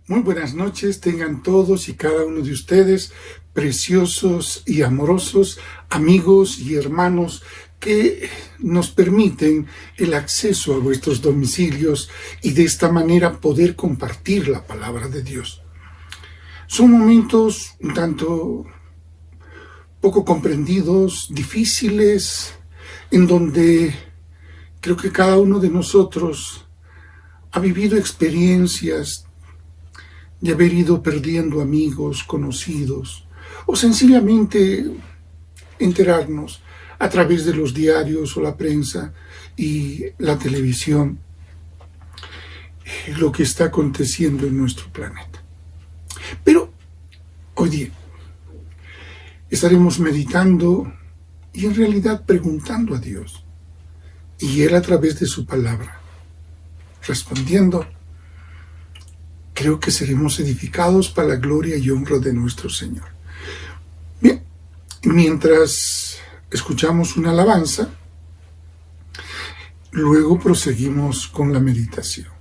Muy buenas noches, tengan todos y cada uno de ustedes, preciosos y amorosos amigos y hermanos que nos permiten el acceso a vuestros domicilios y de esta manera poder compartir la palabra de Dios. Son momentos un tanto poco comprendidos, difíciles, en donde creo que cada uno de nosotros ha vivido experiencias de haber ido perdiendo amigos, conocidos, o sencillamente enterarnos a través de los diarios o la prensa y la televisión lo que está aconteciendo en nuestro planeta. Pero hoy día estaremos meditando y en realidad preguntando a Dios, y Él a través de su palabra, respondiendo. Creo que seremos edificados para la gloria y honra de nuestro Señor. Bien, mientras escuchamos una alabanza, luego proseguimos con la meditación.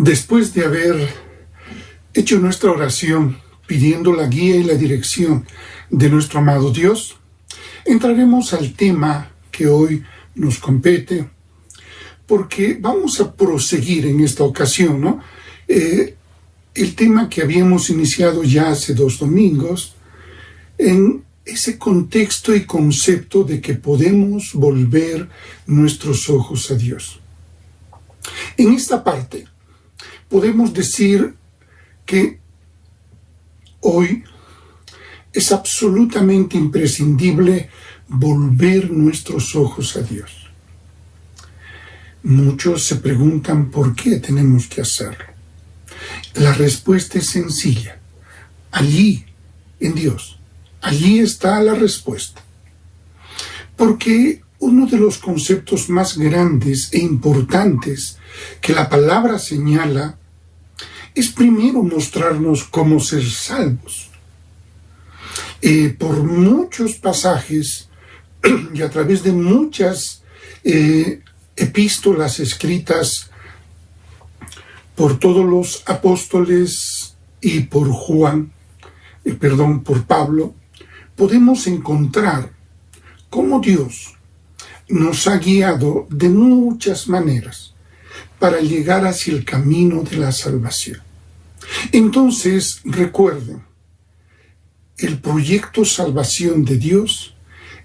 Después de haber hecho nuestra oración pidiendo la guía y la dirección de nuestro amado Dios, entraremos al tema que hoy nos compete, porque vamos a proseguir en esta ocasión, ¿no? El tema que habíamos iniciado ya hace 2 domingos, en ese contexto y concepto de que podemos volver nuestros ojos a Dios. En esta parte, podemos decir que hoy es absolutamente imprescindible volver nuestros ojos a Dios. Muchos se preguntan por qué tenemos que hacerlo. La respuesta es sencilla. Allí, en Dios, allí está la respuesta. Porque uno de los conceptos más grandes e importantes que la palabra señala es primero mostrarnos cómo ser salvos. Por muchos pasajes y a través de muchas epístolas escritas por todos los apóstoles y por por Pablo, podemos encontrar cómo Dios nos ha guiado de muchas maneras para llegar hacia el camino de la salvación. Entonces, recuerden, el proyecto salvación de Dios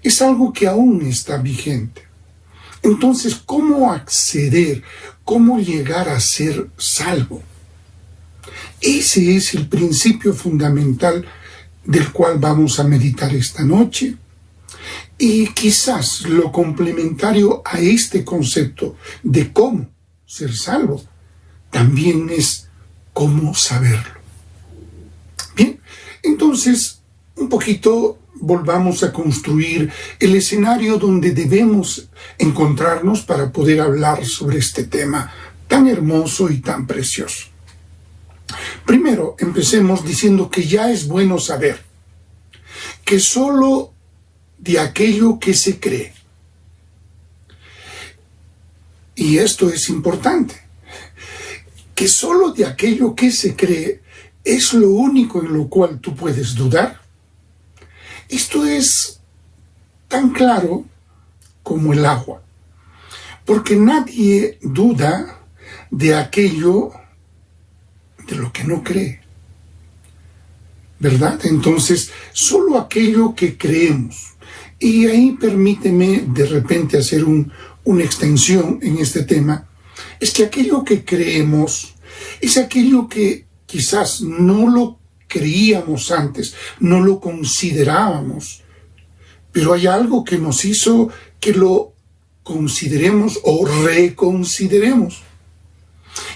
es algo que aún está vigente. Entonces, ¿cómo acceder? ¿Cómo llegar a ser salvo? Ese es el principio fundamental del cual vamos a meditar esta noche. Y quizás lo complementario a este concepto de cómo ser salvo también es cómo saberlo. Bien, entonces un poquito volvamos a construir el escenario donde debemos encontrarnos para poder hablar sobre este tema tan hermoso y tan precioso. Primero, empecemos diciendo que ya es bueno saber que solo de aquello que se cree, y esto es importante, que solo de aquello que se cree es lo único en lo cual tú puedes dudar. Esto es tan claro como el agua, porque nadie duda de aquello de lo que no cree, ¿verdad? Entonces, solo aquello que creemos. Y ahí permíteme de repente hacer una extensión en este tema, es que aquello que creemos es aquello que quizás no lo creíamos antes, no lo considerábamos, pero hay algo que nos hizo que lo consideremos o reconsideremos.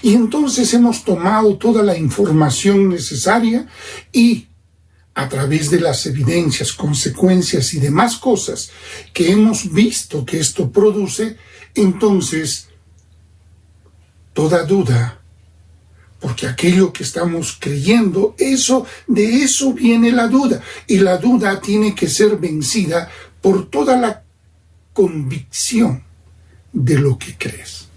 Y entonces hemos tomado toda la información necesaria y a través de las evidencias, consecuencias y demás cosas que hemos visto que esto produce, entonces toda duda, porque aquello que estamos creyendo, de eso viene la duda, y la duda tiene que ser vencida por toda la convicción de lo que crees.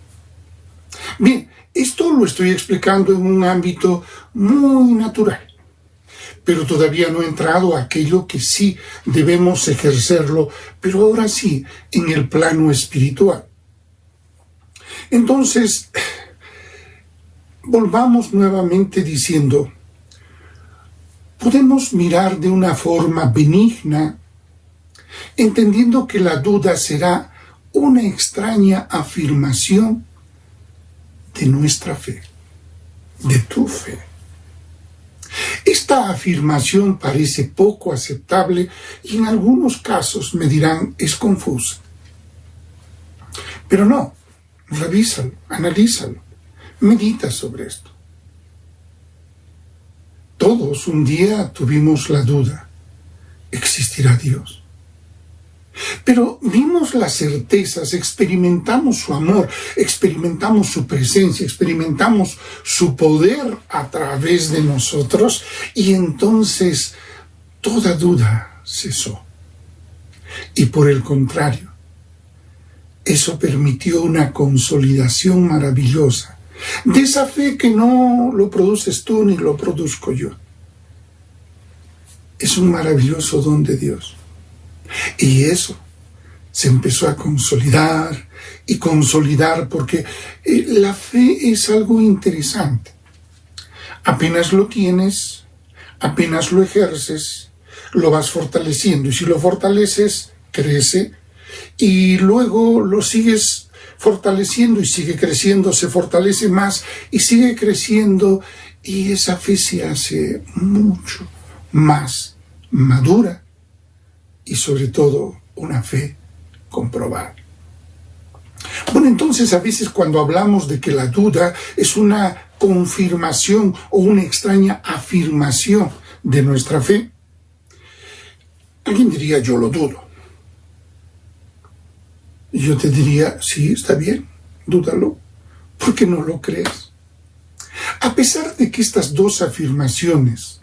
Bien, esto lo estoy explicando en un ámbito muy natural, pero todavía no he entrado a aquello que sí debemos ejercerlo, pero ahora sí, en el plano espiritual. Entonces, volvamos nuevamente diciendo, podemos mirar de una forma benigna, entendiendo que la duda será una extraña afirmación de nuestra fe, de tu fe. Esta afirmación parece poco aceptable y en algunos casos me dirán es confusa. Pero no, revísalo, analízalo, medita sobre esto. Todos un día tuvimos la duda, ¿existirá Dios? Pero vimos las certezas, experimentamos su amor, experimentamos su presencia, experimentamos su poder a través de nosotros y entonces toda duda cesó. Y por el contrario, eso permitió una consolidación maravillosa De esa fe que no lo produces tú ni lo produzco yo. Es un maravilloso don de Dios. Y eso se empezó a consolidar y consolidar porque la fe es algo interesante. Apenas lo tienes, apenas lo ejerces, lo vas fortaleciendo. Y si lo fortaleces, crece. Y luego lo sigues fortaleciendo y sigue creciendo, se fortalece más y sigue creciendo. Y esa fe se hace mucho más madura y sobre todo una fe comprobada. Bueno, entonces a veces cuando hablamos de que la duda es una confirmación o una extraña afirmación de nuestra fe, alguien diría, yo lo dudo. Y yo te diría, sí, está bien, dúdalo, porque no lo crees. A pesar de que estas dos afirmaciones,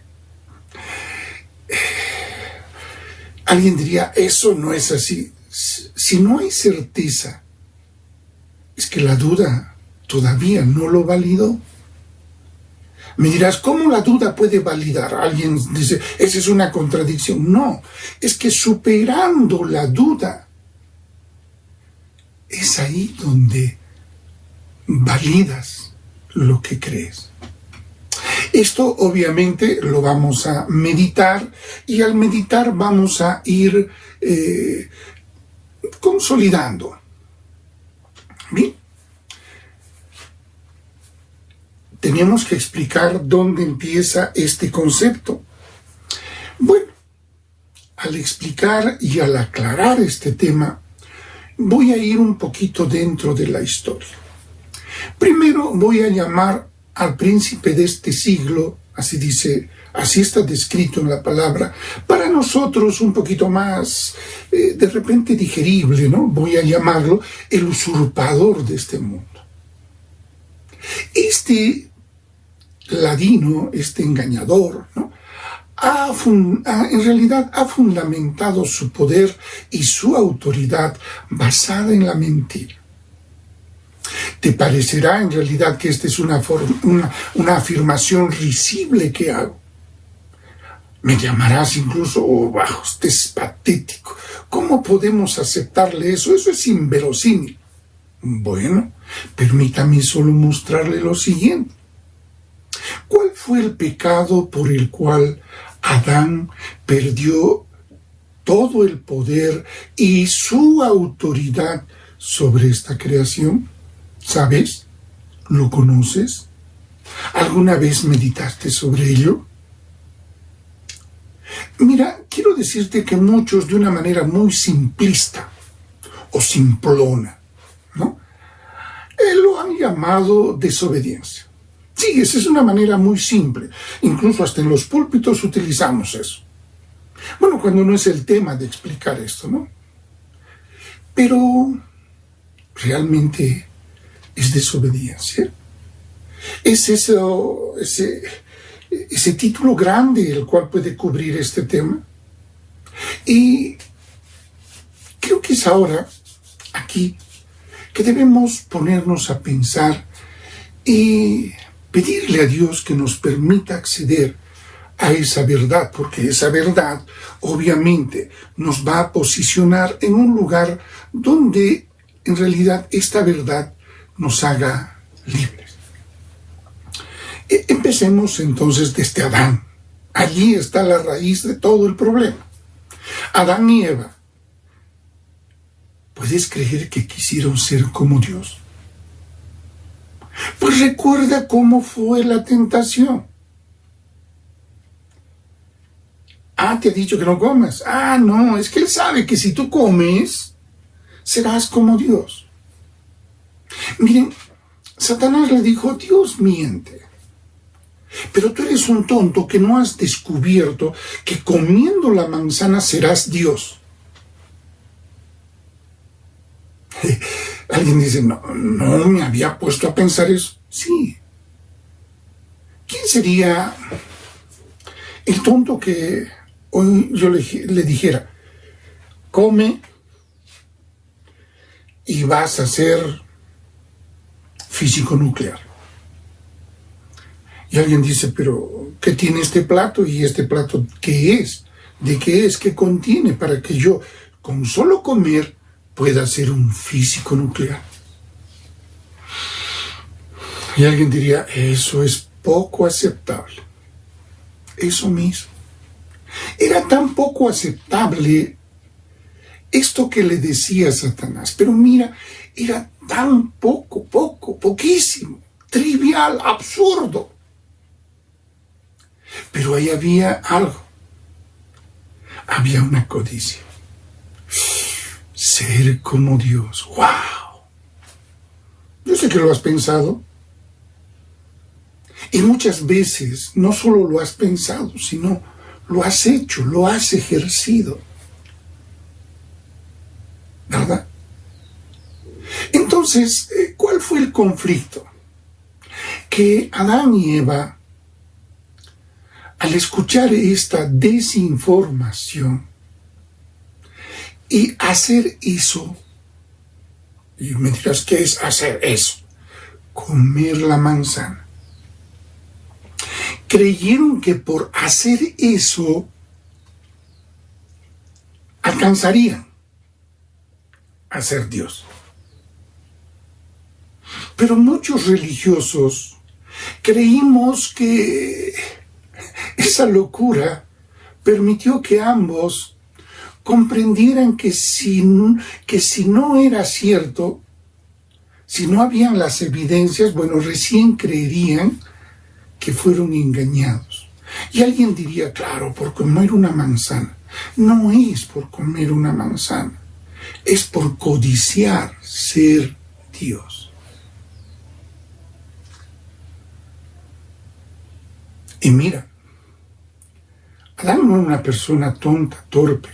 alguien diría, eso no es así. Si no hay certeza, es que la duda todavía no lo validó. Me dirás, ¿cómo la duda puede validar? Alguien dice, esa es una contradicción. No, es que superando la duda, es ahí donde validas lo que crees. Esto obviamente lo vamos a meditar y al meditar vamos a ir consolidando. Bien. Tenemos que explicar dónde empieza este concepto. Bueno, al explicar y al aclarar este tema, voy a ir un poquito dentro de la historia. Primero voy a llamar al príncipe de este siglo, así dice, así está descrito en la palabra, para nosotros un poquito más, de repente digerible, ¿no? Voy a llamarlo el usurpador de este mundo. Este ladino, este engañador, ¿no? En realidad ha fundamentado su poder y su autoridad basada en la mentira. Te parecerá en realidad que esta es una afirmación risible que hago. Me llamarás incluso, este es patético. ¿Cómo podemos aceptarle eso? Eso es inverosímil. Bueno, permítame solo mostrarle lo siguiente. ¿Cuál fue el pecado por el cual Adán perdió todo el poder y su autoridad sobre esta creación? ¿Sabes? ¿Lo conoces? ¿Alguna vez meditaste sobre ello? Mira, quiero decirte que muchos de una manera muy simplista o simplona, ¿no? Lo han llamado desobediencia. Sí, esa es una manera muy simple. Incluso hasta en los púlpitos utilizamos eso. Bueno, cuando no es el tema de explicar esto, ¿no? Pero, ¿realmente es desobediencia? ¿Es eso, ese título grande el cual puede cubrir este tema? Y creo que es ahora, aquí, que debemos ponernos a pensar y pedirle a Dios que nos permita acceder a esa verdad, porque esa verdad obviamente nos va a posicionar en un lugar donde en realidad esta verdad nos haga libres. Empecemos entonces desde Adán. Allí está la raíz de todo el problema. Adán y Eva. ¿Puedes creer que quisieron ser como Dios? Pues recuerda cómo fue la tentación. Te ha dicho que no comas. No, es que él sabe que si tú comes, serás como Dios. Miren, Satanás le dijo, Dios miente. Pero tú eres un tonto que no has descubierto que comiendo la manzana serás Dios. Alguien dice, no me había puesto a pensar eso. Sí. ¿Quién sería el tonto que hoy yo le dijera, come y vas a ser físico nuclear? Y alguien dice, pero ¿qué tiene este plato? ¿Y este plato qué es? ¿De qué es? ¿Qué contiene? Para que yo, con solo comer, pueda ser un físico nuclear. Y alguien diría, eso es poco aceptable. Eso mismo. Era tan poco aceptable esto que le decía Satanás. Pero mira, era tan poquísimo, trivial, absurdo. Pero ahí había algo. Había una codicia. Ser como Dios. ¡Wow! Yo sé que lo has pensado. Y muchas veces no solo lo has pensado, sino lo has hecho, lo has ejercido. ¿Verdad? Entonces, ¿cuál fue el conflicto? Que Adán y Eva, al escuchar esta desinformación y hacer eso, y me dirás, ¿qué es hacer eso? Comer la manzana. Creyeron que por hacer eso alcanzarían a ser Dios. Pero muchos religiosos creímos que esa locura permitió que ambos comprendieran que si no era cierto, si no habían las evidencias, bueno, recién creerían que fueron engañados. Y alguien diría, claro, por comer una manzana. No es por comer una manzana, es por codiciar ser Dios. Y mira, Adán no era una persona tonta, torpe,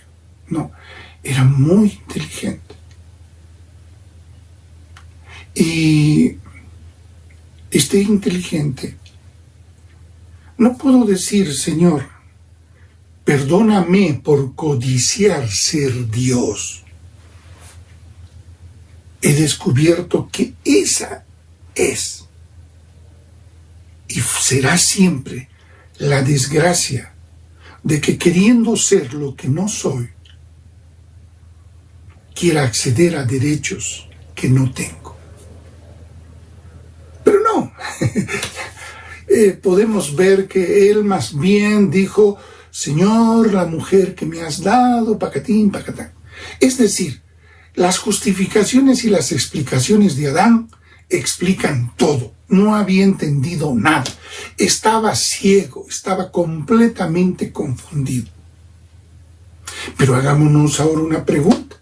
no, era muy inteligente. Y este inteligente no puedo decir, Señor, perdóname por codiciar ser Dios. He descubierto que esa es y será siempre la desgracia de que queriendo ser lo que no soy, quiera acceder a derechos que no tengo. Pero no. Podemos ver que él más bien dijo, Señor, la mujer que me has dado, pacatín, pacatán. Es decir, las justificaciones y las explicaciones de Adán explican todo. No había entendido nada. Estaba ciego, estaba completamente confundido. Pero hagámonos ahora una pregunta.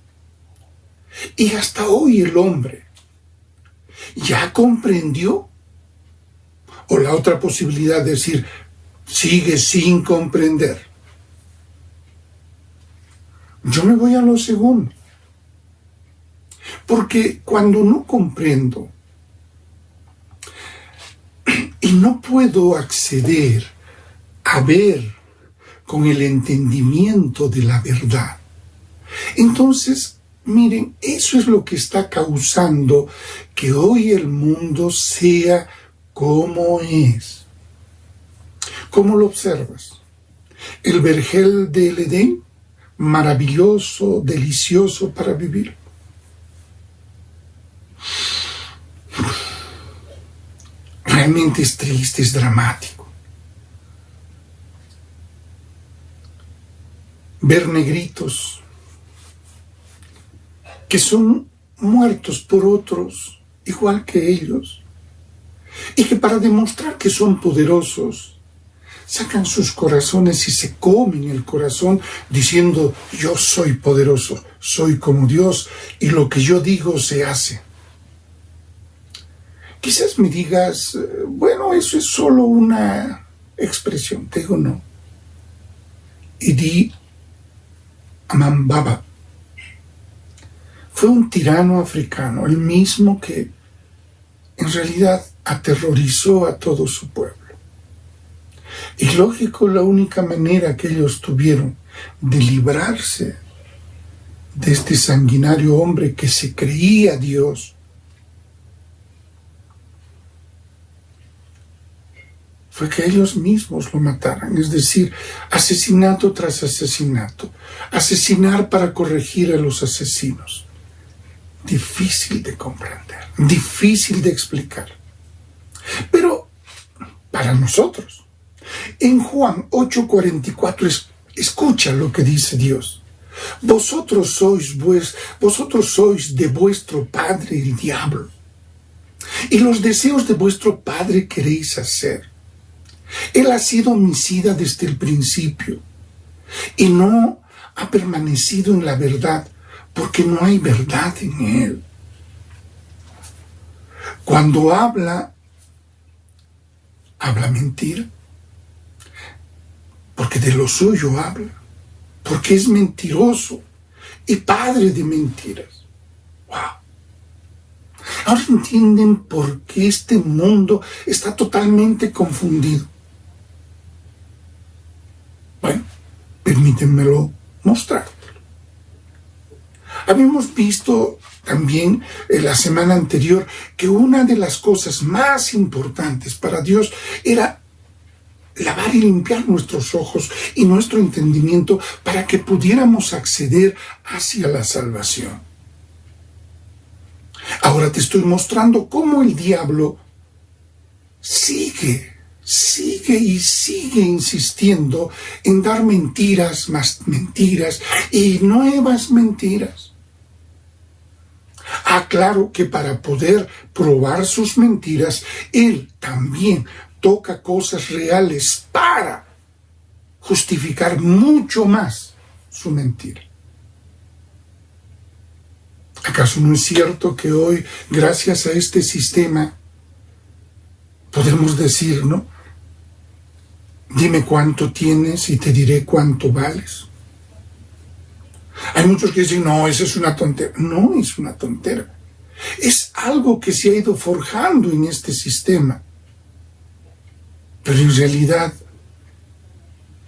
¿Y hasta hoy el hombre ya comprendió? O la otra posibilidad de decir, sigue sin comprender. Yo me voy a lo segundo. Porque cuando no comprendo y no puedo acceder a ver con el entendimiento de la verdad, entonces, miren, eso es lo que está causando que hoy el mundo sea como es. ¿Cómo lo observas? El vergel del Edén, maravilloso, delicioso para vivir. Realmente es triste, es dramático. Ver negritos que son muertos por otros igual que ellos, y que para demostrar que son poderosos, sacan sus corazones y se comen el corazón diciendo, yo soy poderoso, soy como Dios, y lo que yo digo se hace. Quizás me digas, bueno, eso es solo una expresión. Te digo no. Idi Amin Dada fue un tirano africano, el mismo que en realidad aterrorizó a todo su pueblo. Y lógico, la única manera que ellos tuvieron de librarse de este sanguinario hombre que se creía Dios fue que ellos mismos lo mataran, es decir, asesinato tras asesinato, asesinar para corregir a los asesinos. Difícil de comprender, difícil de explicar. Pero para nosotros, en Juan 8:44, escucha lo que dice Dios. Vosotros sois de vuestro padre el diablo, y los deseos de vuestro padre queréis hacer. Él ha sido homicida desde el principio y no ha permanecido en la verdad, porque no hay verdad en él. Cuando habla mentira, porque de lo suyo habla, porque es mentiroso y padre de mentiras. ¡Wow! Ahora entienden por qué este mundo está totalmente confundido. Bueno, permítanmelo mostrar. Habíamos visto también en la semana anterior que una de las cosas más importantes para Dios era lavar y limpiar nuestros ojos y nuestro entendimiento para que pudiéramos acceder hacia la salvación. Ahora te estoy mostrando cómo el diablo sigue insistiendo en dar mentiras, más mentiras y nuevas mentiras. Claro que para poder probar sus mentiras, él también toca cosas reales para justificar mucho más su mentira. ¿Acaso no es cierto que hoy, gracias a este sistema, podemos decir, ¿no? Dime cuánto tienes y te diré cuánto vales. Hay muchos que dicen, no, eso es una tontera. No es una tontera. Es algo que se ha ido forjando en este sistema. Pero en realidad,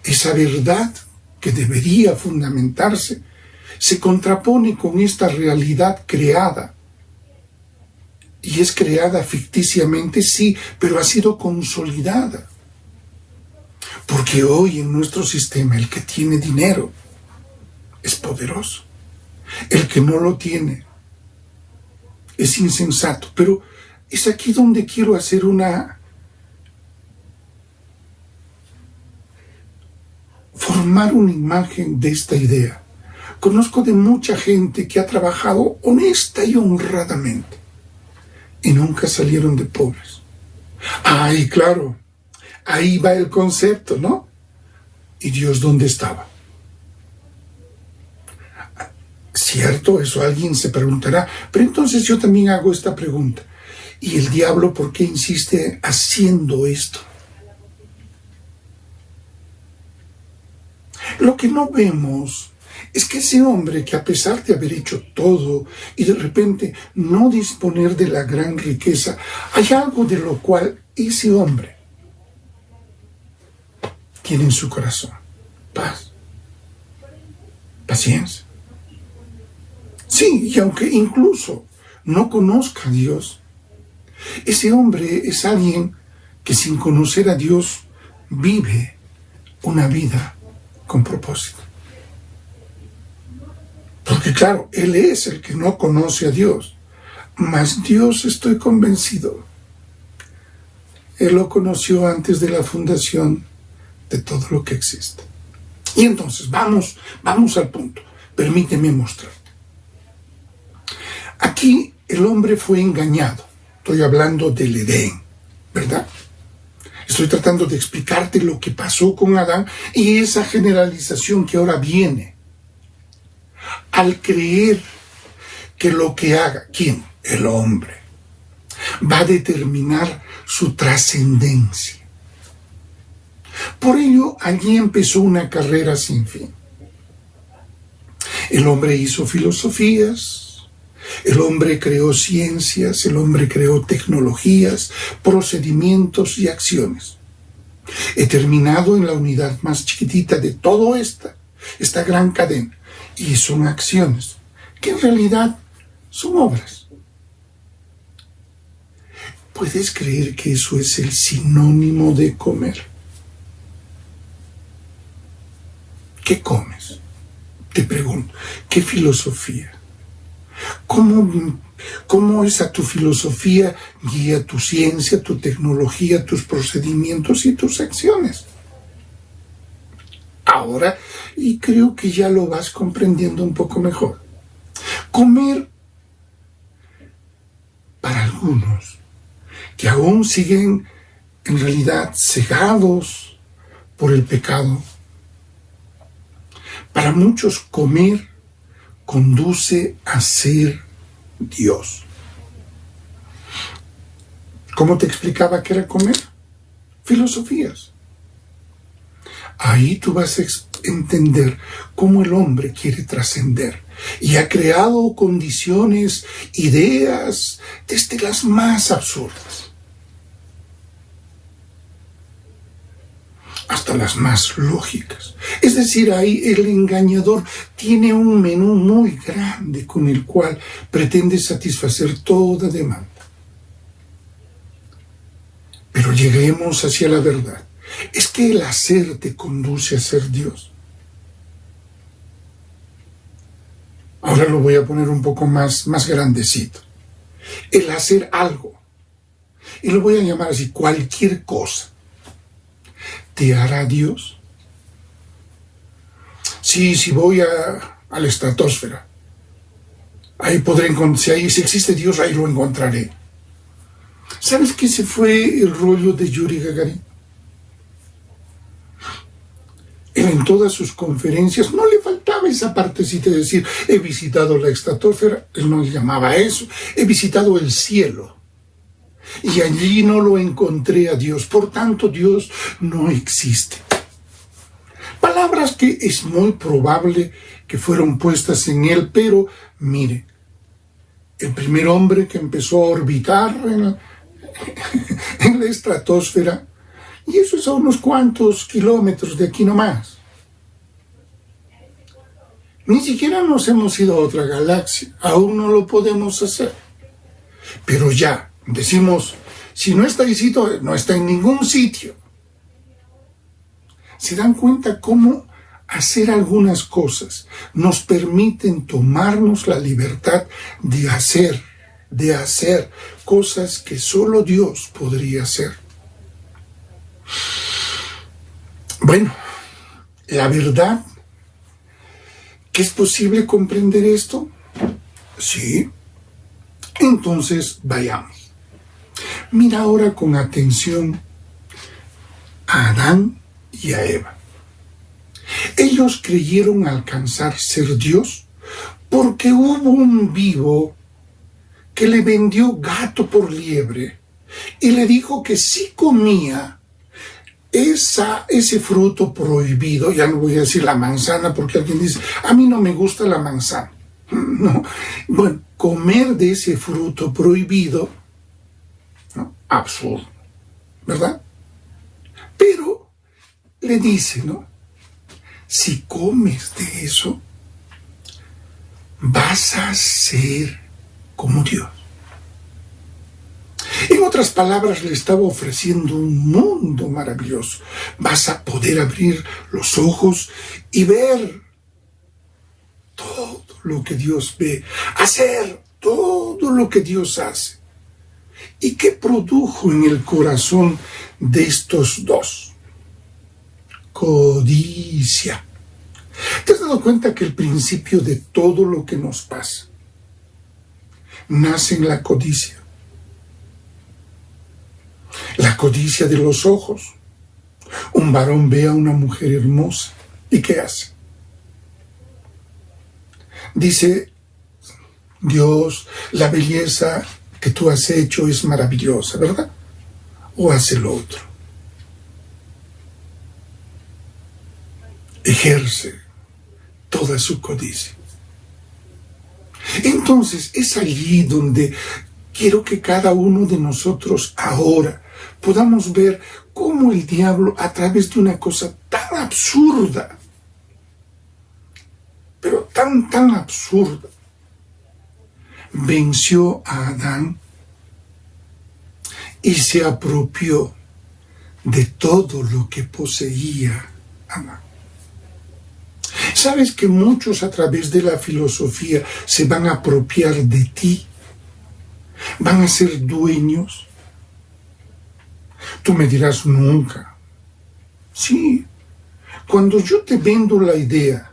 esa verdad que debería fundamentarse se contrapone con esta realidad creada. Y es creada ficticiamente, sí, pero ha sido consolidada. Porque hoy en nuestro sistema el que tiene dinero es poderoso. El que no lo tiene es insensato. Pero es aquí donde quiero hacer formar una imagen de esta idea. Conozco de mucha gente que ha trabajado honesta y honradamente y nunca salieron de pobres. Y claro, ahí va el concepto, ¿no? ¿Y Dios dónde estaba? Cierto, eso alguien se preguntará, pero entonces yo también hago esta pregunta. ¿Y el diablo por qué insiste haciendo esto? Lo que no vemos es que ese hombre que a pesar de haber hecho todo y de repente no disponer de la gran riqueza, hay algo de lo cual ese hombre tiene en su corazón: paz, paciencia. Sí, y aunque incluso no conozca a Dios, ese hombre es alguien que sin conocer a Dios vive una vida con propósito. Porque claro, él es el que no conoce a Dios, mas Dios, estoy convencido, él lo conoció antes de la fundación de todo lo que existe. Y entonces, vamos al punto. Permíteme mostrar. Aquí el hombre fue engañado. Estoy hablando del Edén, ¿verdad? Estoy tratando de explicarte lo que pasó con Adán y esa generalización que ahora viene. Al creer que lo que haga, ¿quién? El hombre, va a determinar su trascendencia. Por ello, allí empezó una carrera sin fin. El hombre hizo filosofías, el hombre creó ciencias, el hombre creó tecnologías, procedimientos y acciones. He terminado en la unidad más chiquitita de todo esta gran cadena, y son acciones, que en realidad son obras. ¿Puedes creer que eso es el sinónimo de comer? ¿Qué comes? Te pregunto, ¿qué filosofía? ¿Cómo esa tu filosofía guía tu ciencia, tu tecnología, tus procedimientos y tus acciones? Ahora, y creo que ya lo vas comprendiendo un poco mejor. Comer, para algunos, que aún siguen en realidad cegados por el pecado, para muchos comer conduce a ser Dios. ¿Cómo te explicaba que era comer? Filosofías. Ahí tú vas a entender cómo el hombre quiere trascender y ha creado condiciones, ideas, desde las más absurdas hasta las más lógicas. Es decir, ahí el engañador tiene un menú muy grande con el cual pretende satisfacer toda demanda. Pero lleguemos hacia la verdad. Es que el hacer te conduce a ser Dios. Ahora lo voy a poner un poco más grandecito. El hacer algo, y lo voy a llamar así, cualquier cosa, ¿te hará Dios? Sí, si voy a la estratosfera, ahí podré encontrar, si existe Dios, ahí lo encontraré. ¿Sabes que ese fue el rollo de Yuri Gagarin? Él en todas sus conferencias no le faltaba esa partecita de decir, he visitado la estratosfera, él no le llamaba eso, he visitado el cielo y allí no lo encontré a Dios, por tanto Dios no existe. Palabras que es muy probable que fueron puestas en él, pero mire, el primer hombre que empezó a orbitar en la estratosfera, y eso es a unos cuantos kilómetros de aquí nomás. Ni siquiera nos hemos ido a otra galaxia, aún no lo podemos hacer. Pero ya, decimos, si no está ahí, no está en ningún sitio. ¿Se dan cuenta cómo hacer algunas cosas nos permiten tomarnos la libertad de hacer cosas que solo Dios podría hacer? Bueno, la verdad, ¿que es posible comprender esto? Sí. Entonces, vayamos. Mira ahora con atención a Adán y a Eva. Ellos creyeron alcanzar ser Dios porque hubo un vivo que le vendió gato por liebre y le dijo que si comía ese fruto prohibido, ya no voy a decir la manzana porque alguien dice, a mí no me gusta la manzana. No, bueno, comer de ese fruto prohibido, ¿no? Absurdo, ¿verdad? Pero le dice, ¿no? Si comes de eso, vas a ser como Dios. En otras palabras, le estaba ofreciendo un mundo maravilloso. Vas a poder abrir los ojos y ver todo lo que Dios ve, hacer todo lo que Dios hace. ¿Y qué produjo en el corazón de estos dos? Codicia. ¿Te has dado cuenta que el principio de todo lo que nos pasa nace en la codicia? La codicia de los ojos. Un varón ve a una mujer hermosa. ¿Y qué hace? Dice, Dios, la belleza que tú has hecho es maravillosa, ¿verdad? O hace lo otro. Ejerce toda su codicia. Entonces, es allí donde quiero que cada uno de nosotros ahora podamos ver cómo el diablo, a través de una cosa tan absurda, pero tan absurda, venció a Adán y se apropió de todo lo que poseía Adán. ¿Sabes que muchos a través de la filosofía se van a apropiar de ti? Van a ser dueños. Tú me dirás, nunca. Sí, cuando yo te vendo la idea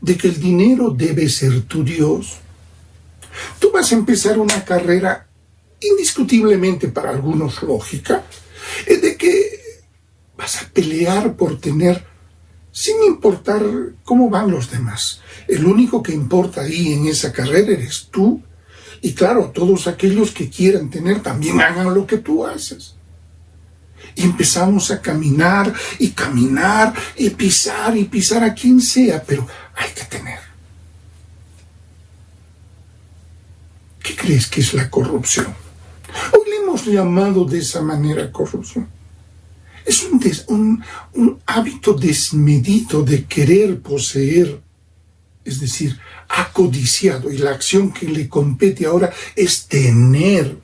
de que el dinero debe ser tu Dios, tú vas a empezar una carrera indiscutiblemente para algunos lógica, de que vas a pelear por tener, sin importar cómo van los demás. El único que importa ahí en esa carrera eres tú. Y claro, todos aquellos que quieran tener también hagan lo que tú haces. Y empezamos a caminar y pisar a quien sea, pero hay que tener. ¿Qué crees que es la corrupción? Hoy le hemos llamado de esa manera corrupción. Es un hábito desmedido de querer poseer, es decir, acodiciado, y la acción que le compete ahora es tener.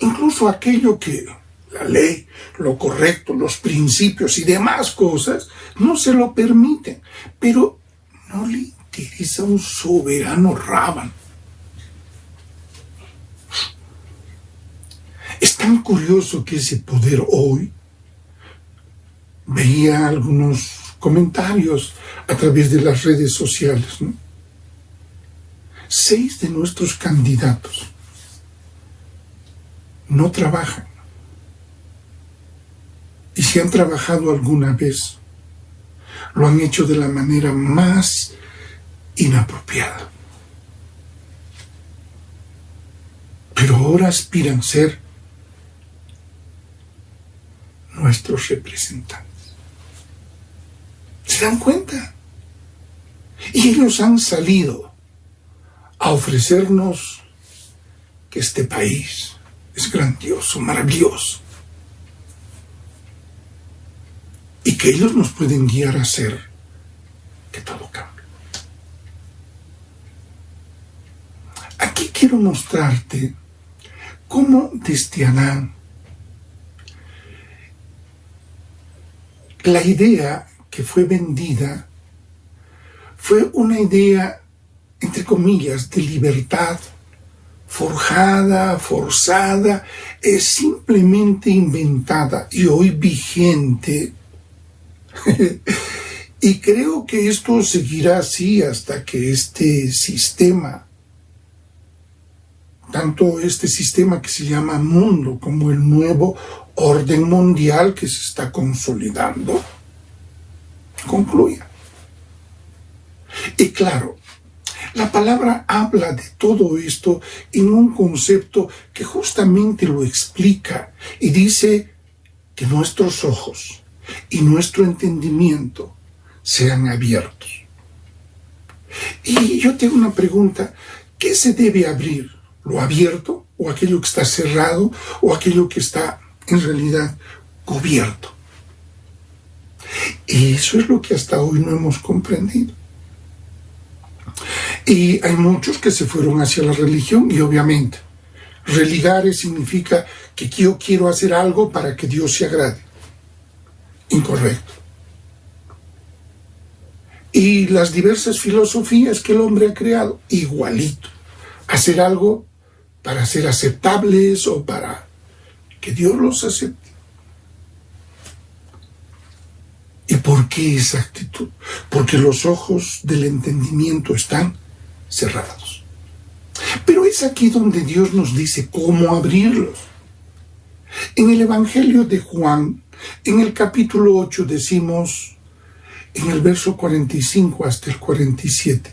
Incluso aquello que la ley, lo correcto, los principios y demás cosas no se lo permiten, pero no le interesa un soberano rábano. Es tan curioso que ese poder hoy, veía algunos comentarios a través de las redes sociales, ¿no? 6 de nuestros candidatos no trabajan. Y si han trabajado alguna vez, lo han hecho de la manera más inapropiada. Pero ahora aspiran a ser nuestros representantes. ¿Se dan cuenta? Y ellos han salido a ofrecernos que este país es grandioso, maravilloso, y que ellos nos pueden guiar a hacer que todo cambie. Aquí quiero mostrarte cómo desde Adán la idea que fue vendida fue una idea, entre comillas, de libertad, forjada, forzada, es simplemente inventada y hoy vigente. Y creo que esto seguirá así hasta que este sistema, tanto este sistema que se llama mundo como el nuevo orden mundial que se está consolidando, concluya. Y claro, la palabra habla de todo esto en un concepto que justamente lo explica y dice que nuestros ojos y nuestro entendimiento sean abiertos. Y yo tengo una pregunta: ¿qué se debe abrir? ¿Lo abierto o aquello que está cerrado o aquello que está en realidad cubierto? Y eso es lo que hasta hoy no hemos comprendido. Y hay muchos que se fueron hacia la religión y obviamente religare significa que yo quiero hacer algo para que Dios se agrade. Incorrecto. Y las diversas filosofías que el hombre ha creado, igualito. Hacer algo para ser aceptables o para que Dios los acepte. ¿Y por qué esa actitud? Porque los ojos del entendimiento están cerrados. Pero es aquí donde Dios nos dice cómo abrirlos. En el Evangelio de Juan, en el capítulo 8, decimos, en el verso 45 hasta el 47.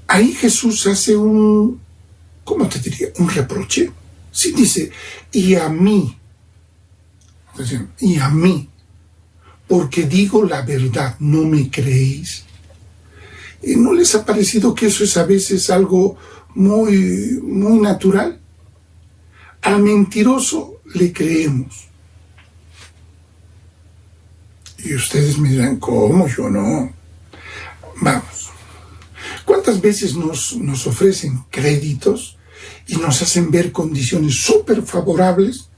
Ahí Jesús hace un reproche. Sí, dice, y a mí, porque digo la verdad, ¿no me creéis? ¿Y no les ha parecido que eso es a veces algo muy, muy natural? Al mentiroso le creemos. Y ustedes me dirán, ¿cómo? Yo no. Vamos. Cuando ¿Cuántas veces nos ofrecen créditos y nos hacen ver condiciones súper favorables?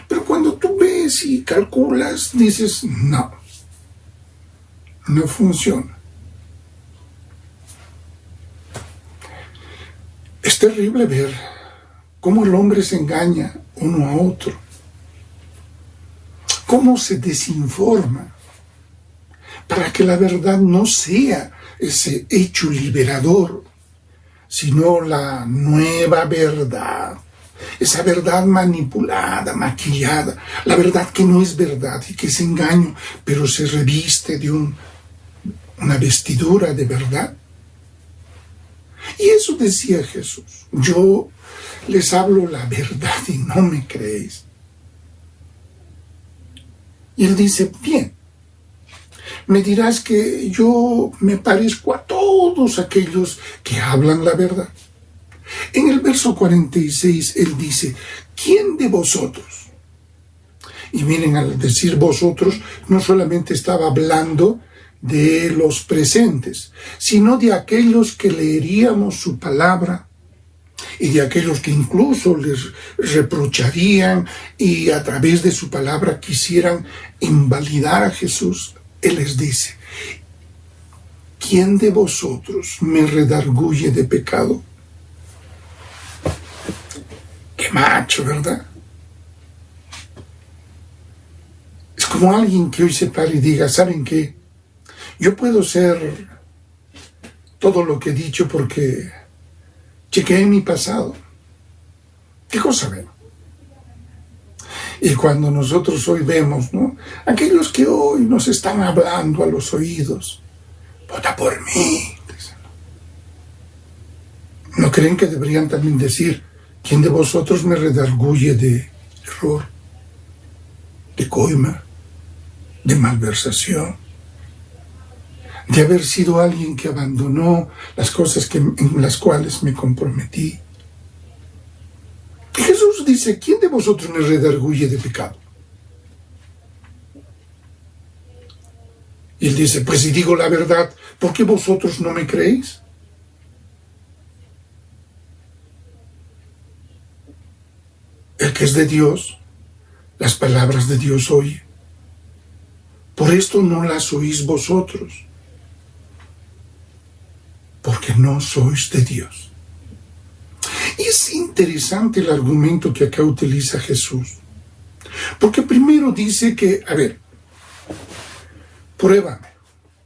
Pero cuando tú ves y calculas, dices, no funciona. Es terrible ver cómo el hombre se engaña uno a otro, cómo se desinforma para que la verdad no sea ese hecho liberador, sino la nueva verdad, esa verdad manipulada, maquillada, la verdad que no es verdad y que es engaño, pero se reviste de una vestidura de verdad. Y eso decía Jesús: yo les hablo la verdad y no me creéis. Y él dice, bien, me dirás que yo me parezco a todos aquellos que hablan la verdad. En el verso 46 él dice, ¿quién de vosotros? Y miren, al decir vosotros, no solamente estaba hablando de los presentes, sino de aquellos que leeríamos su palabra y de aquellos que incluso les reprocharían y a través de su palabra quisieran invalidar a Jesús. Él les dice, ¿quién de vosotros me redarguye de pecado? Qué macho, ¿verdad? Es como alguien que hoy se pare y diga, ¿saben qué? Yo puedo ser todo lo que he dicho porque chequeé mi pasado. ¿Qué cosa ven? Y cuando nosotros hoy vemos, ¿no?, aquellos que hoy nos están hablando a los oídos, vota por mí. ¿No creen que deberían también decir, quién de vosotros me redarguye de error, de coima, de malversación, de haber sido alguien que abandonó las cosas en las cuales me comprometí? Y Jesús dice, ¿quién de vosotros me redarguye de pecado? Y él dice, pues si digo la verdad, ¿por qué vosotros no me creéis? El que es de Dios, las palabras de Dios oye. Por esto no las oís vosotros, porque no sois de Dios. Y es interesante el argumento que acá utiliza Jesús, porque primero dice que, a ver, pruébame,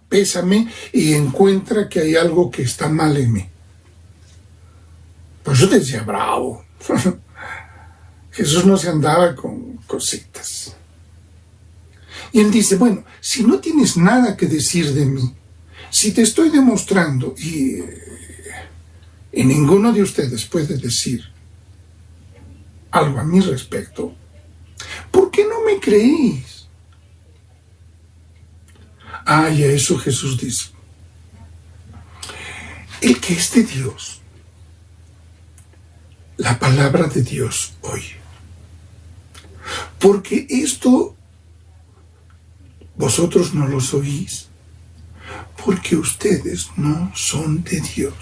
pésame y encuentra que hay algo que está mal en mí. Pues yo decía, bravo. Jesús no se andaba con cositas. Y él dice, bueno, si no tienes nada que decir de mí, si te estoy demostrando y ninguno de ustedes puede decir algo a mi respecto, ¿por qué no me creéis? Y a eso Jesús dice, el que es de Dios, la palabra de Dios oye. Porque esto vosotros no los oís, porque ustedes no son de Dios.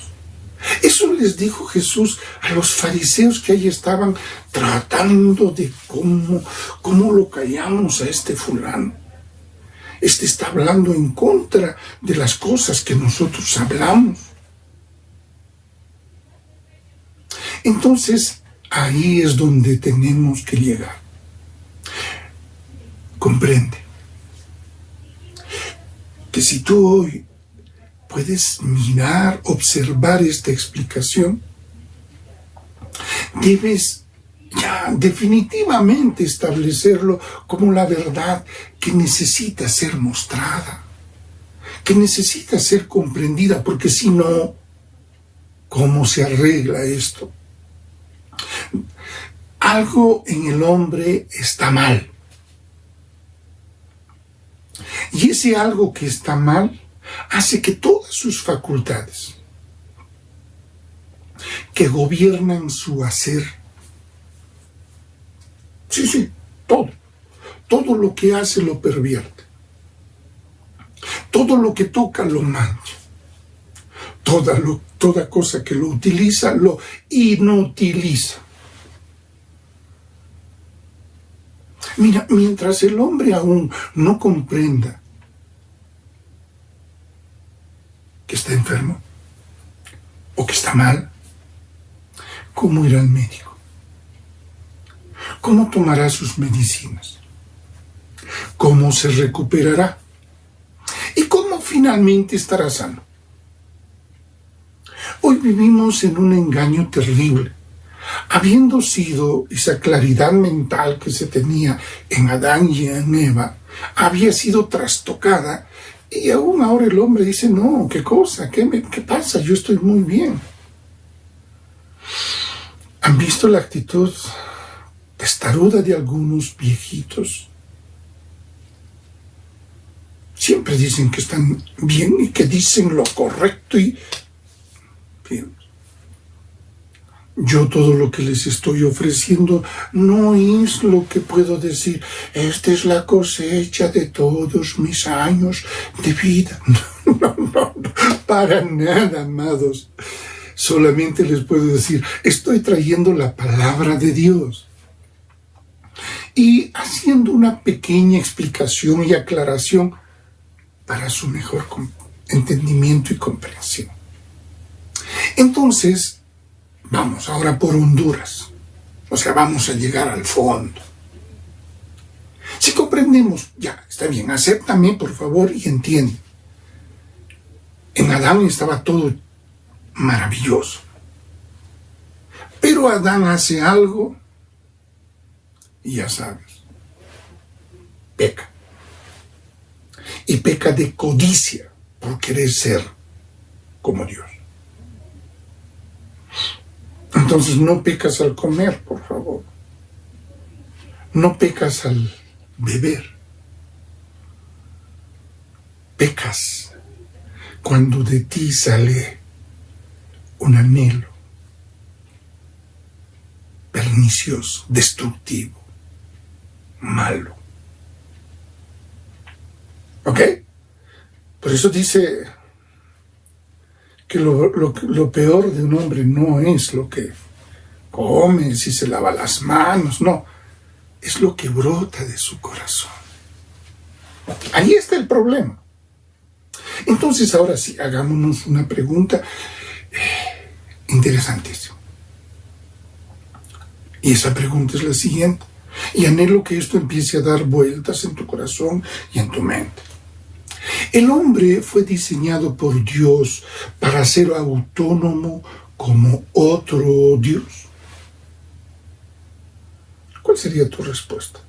Eso les dijo Jesús a los fariseos que ahí estaban tratando de cómo lo callamos a este fulano. Este está hablando en contra de las cosas que nosotros hablamos. Entonces, ahí es donde tenemos que llegar. Comprende que si tú hoy puedes mirar, observar esta explicación, debes ya definitivamente establecerlo como la verdad que necesita ser mostrada, que necesita ser comprendida, porque si no, ¿cómo se arregla esto? Algo en el hombre está mal. Y ese algo que está mal hace que todas sus facultades que gobiernan su hacer, todo lo que hace lo pervierte, todo lo que toca lo mancha, toda cosa que lo utiliza, lo inutiliza. Mira, mientras el hombre aún no comprenda que está enfermo o que está mal, ¿cómo irá al médico? ¿Cómo tomará sus medicinas? ¿Cómo se recuperará? ¿Y cómo finalmente estará sano? Hoy vivimos en un engaño terrible. Habiendo sido esa claridad mental que se tenía en Adán y en Eva, había sido trastocada, y aún ahora el hombre dice, no, ¿qué cosa? ¿Qué pasa? Yo estoy muy bien. ¿Han visto la actitud testaruda de algunos viejitos? Siempre dicen que están bien y que dicen lo correcto y... Bien. Yo todo lo que les estoy ofreciendo no es lo que puedo decir. Esta es la cosecha de todos mis años de vida. No, para nada, amados. Solamente les puedo decir, estoy trayendo la palabra de Dios y haciendo una pequeña explicación y aclaración para su mejor entendimiento y comprensión. Entonces, vamos ahora por Honduras. O sea, vamos a llegar al fondo. Si comprendemos, ya, está bien, acéptame por favor y entiende. En Adán estaba todo maravilloso. Pero Adán hace algo y ya sabes, peca. Y peca de codicia por querer ser como Dios. Entonces no pecas al comer, por favor. No pecas al beber. Pecas cuando de ti sale un anhelo pernicioso, destructivo, malo. ¿Ok? Por eso dice que lo peor de un hombre no es lo que come, si se lava las manos, no. Es lo que brota de su corazón. Ahí está el problema. Entonces, ahora sí, hagámonos una pregunta interesantísima. Y esa pregunta es la siguiente. Y anhelo que esto empiece a dar vueltas en tu corazón y en tu mente. El hombre fue diseñado por Dios para ser autónomo como otro Dios. ¿Cuál sería tu respuesta?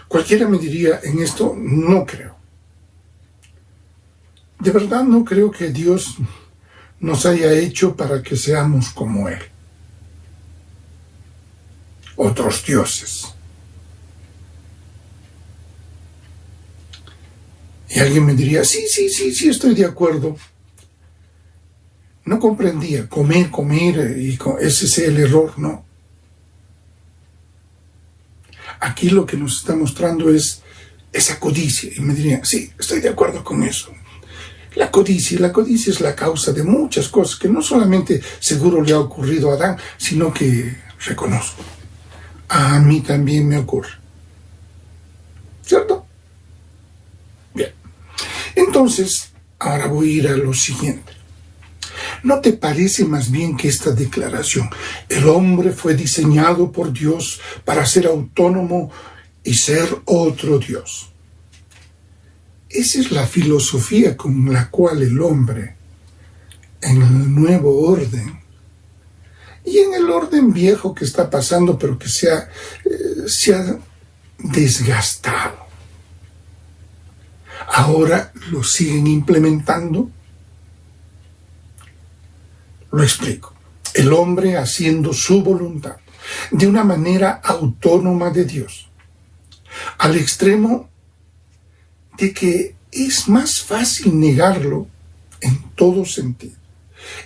Cualquiera me diría, en esto no creo. De verdad no creo que Dios nos haya hecho para que seamos como Él. Otros dioses. Y alguien me diría, sí, estoy de acuerdo. No comprendía, comer, y ese es el error, no. Aquí lo que nos está mostrando es esa codicia. Y me diría, sí, estoy de acuerdo con eso. La codicia es la causa de muchas cosas que no solamente seguro le ha ocurrido a Adán, sino que reconozco. A mí también me ocurre. ¿Cierto? Bien. Entonces, ahora voy a ir a lo siguiente. ¿No te parece más bien que esta declaración, el hombre fue diseñado por Dios para ser autónomo y ser otro Dios? Esa es la filosofía con la cual el hombre, en el nuevo orden, y en el orden viejo que está pasando, pero que se ha desgastado, ahora lo siguen implementando. Lo explico. El hombre haciendo su voluntad de una manera autónoma de Dios, al extremo de que es más fácil negarlo en todo sentido,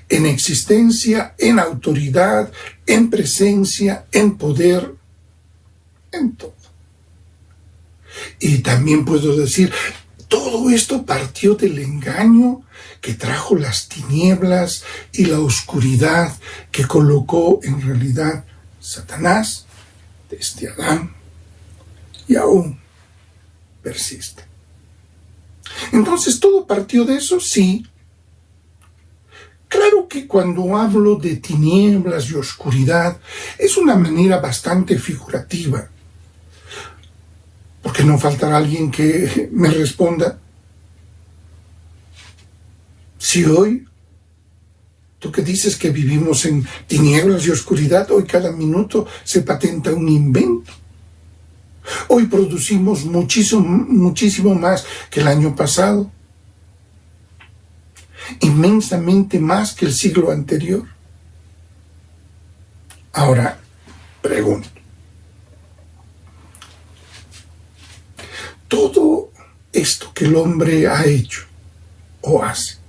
en existencia, en autoridad, en presencia, en poder, en todo. Y también puedo decir, todo esto partió del engaño que trajo las tinieblas y la oscuridad que colocó en realidad Satanás desde Adán y aún persiste. Entonces, ¿todo partió de eso? Sí. Claro que cuando hablo de tinieblas y oscuridad es una manera bastante figurativa, porque no faltará alguien que me responda: si hoy, tú que dices que vivimos en tinieblas y oscuridad, hoy cada minuto se patenta un invento. Hoy producimos muchísimo más que el año pasado, inmensamente más que el siglo anterior. Ahora, pregunto, todo esto que el hombre ha hecho o hace,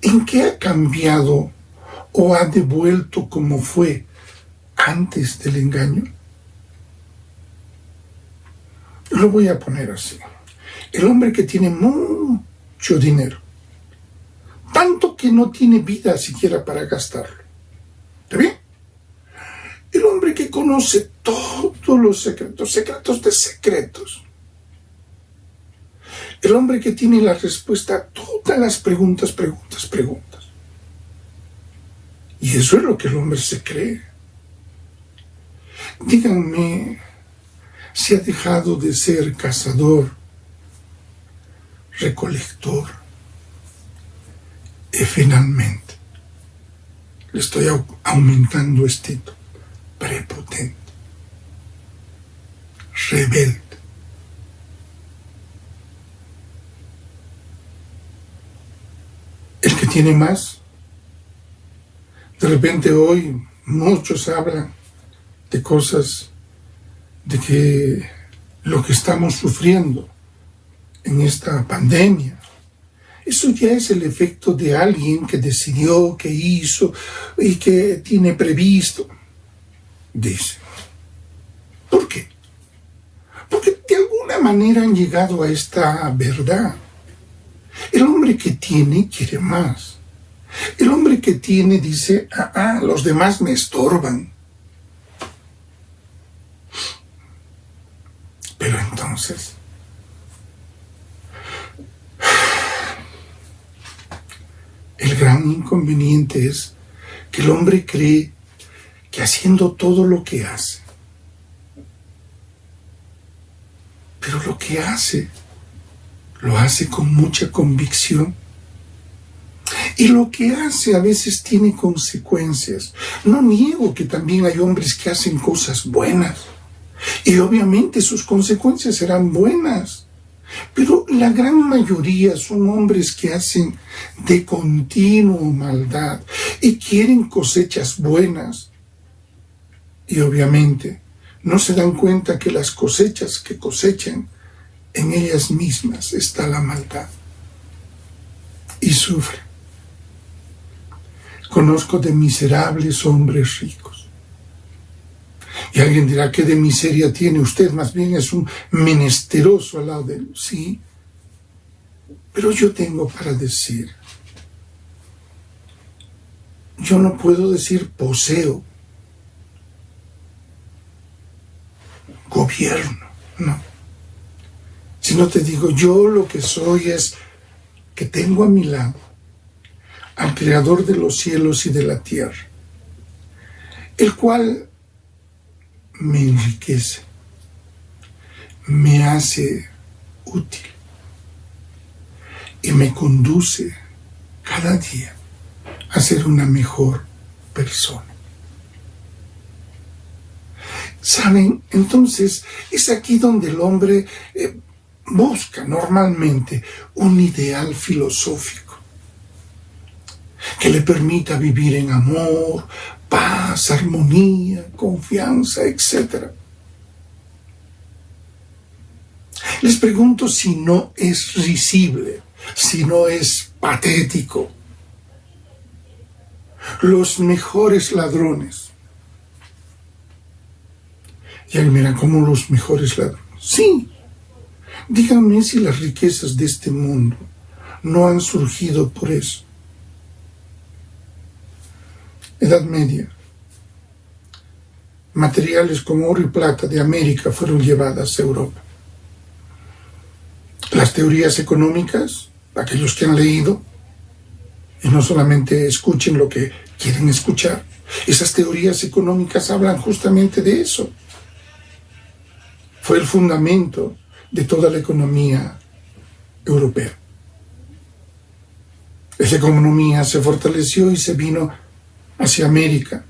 ¿en qué ha cambiado o ha devuelto como fue antes del engaño? Lo voy a poner así. El hombre que tiene mucho dinero, tanto que no tiene vida siquiera para gastarlo. ¿Está bien? El hombre que conoce todos los secretos de secretos. El hombre que tiene la respuesta a todas las preguntas. Y eso es lo que el hombre se cree. Díganme, si ha dejado de ser cazador, recolector, y finalmente le estoy aumentando estito, prepotente, rebelde. El que tiene más, de repente hoy muchos hablan de cosas, de que lo que estamos sufriendo en esta pandemia, eso ya es el efecto de alguien que decidió, que hizo y que tiene previsto, dice. ¿Por qué? Porque de alguna manera han llegado a esta verdad. El hombre que tiene quiere más. El hombre que tiene dice, los demás me estorban. Pero entonces, el gran inconveniente es que el hombre cree que haciendo todo lo que hace, pero lo que hace, lo hace con mucha convicción. Y lo que hace a veces tiene consecuencias. No niego que también hay hombres que hacen cosas buenas. Y obviamente sus consecuencias serán buenas. Pero la gran mayoría son hombres que hacen de continuo maldad y quieren cosechas buenas. Y obviamente no se dan cuenta que las cosechas que cosechan, en ellas mismas está la maldad. Y sufren. Conozco de miserables hombres ricos. Y alguien dirá, ¿qué de miseria tiene usted? Más bien es un menesteroso al lado de él. Sí, pero yo tengo para decir, yo no puedo decir poseo, gobierno, no. Sino te digo, yo lo que soy es que tengo a mi lado al Creador de los cielos y de la tierra, el cual me enriquece, me hace útil y me conduce cada día a ser una mejor persona. ¿Saben? Entonces es aquí donde el hombre busca normalmente un ideal filosófico que le permita vivir en amor, paz, armonía, confianza, etc. Les pregunto si no es risible, si no es patético. Los mejores ladrones. Y ahí miran, ¿cómo los mejores ladrones? Sí, díganme si las riquezas de este mundo no han surgido por eso. Edad Media. Materiales como oro y plata de América fueron llevadas a Europa. Las teorías económicas, aquellos que han leído, y no solamente escuchen lo que quieren escuchar, esas teorías económicas hablan justamente de eso. Fue el fundamento de toda la economía europea. Esa economía se fortaleció y se vino hacia América.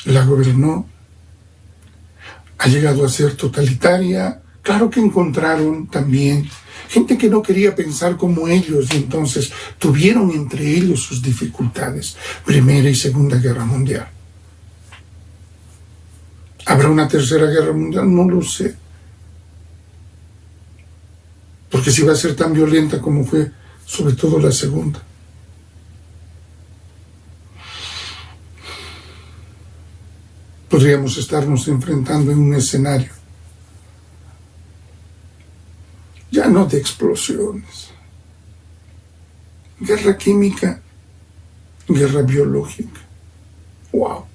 La gobernó. Ha llegado a ser totalitaria. Claro que encontraron también gente que no quería pensar como ellos y entonces tuvieron entre ellos sus dificultades. Primera y Segunda Guerra Mundial. ¿Habrá una Tercera Guerra Mundial? No lo sé. Porque si va a ser tan violenta como fue, sobre todo la Segunda. Podríamos estarnos enfrentando en un escenario ya no de explosiones, guerra química, guerra biológica. ¡Wow!